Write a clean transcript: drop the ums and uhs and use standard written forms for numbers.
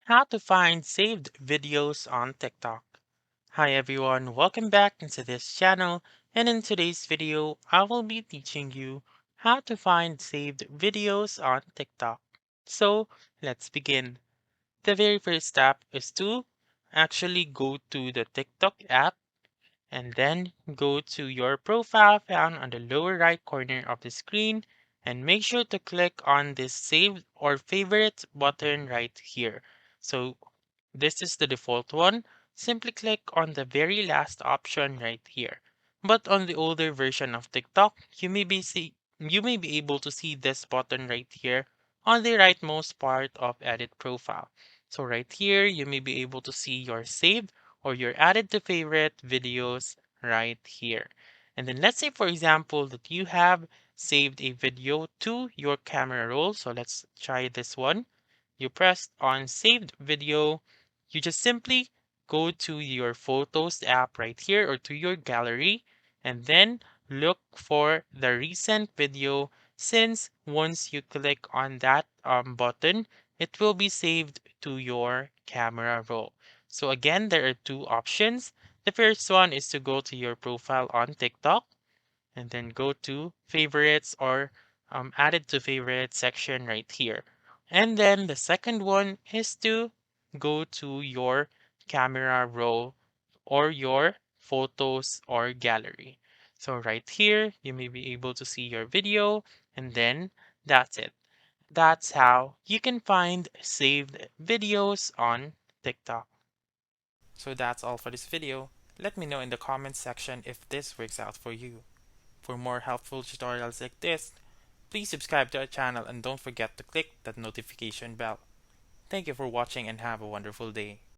How to find saved videos on TikTok. Hi everyone, welcome back into this channel, and in today's video, I will be teaching you how to find saved videos on TikTok. So let's begin. The very first step is to actually go to the TikTok app and then go to your profile found on the lower right corner of the screen and make sure to click on this save or favorite button right here. So this is the default one. Simply click on the very last option right here. But on the older version of TikTok, you may be able to see this button right here on the rightmost part of edit profile. So right here, you may be able to see your saved or your added to favorite videos right here. And then let's say, for example, that you have saved a video to your camera roll. So let's try this one. You pressed on saved video. You just simply go to your Photos app right here or to your gallery and then look for the recent video since once you click on that button, it will be saved to your camera roll. So again, there are two options. The first one is to go to your profile on TikTok and then go to favorites or added to favorite section right here. And then the second one is to go to your camera roll or your photos or gallery. So right here, you may be able to see your video and then that's it. That's how you can find saved videos on TikTok. So that's all for this video. Let me know in the comments section if this works out for you. For more helpful tutorials like this, please subscribe to our channel and don't forget to click that notification bell. Thank you for watching and have a wonderful day.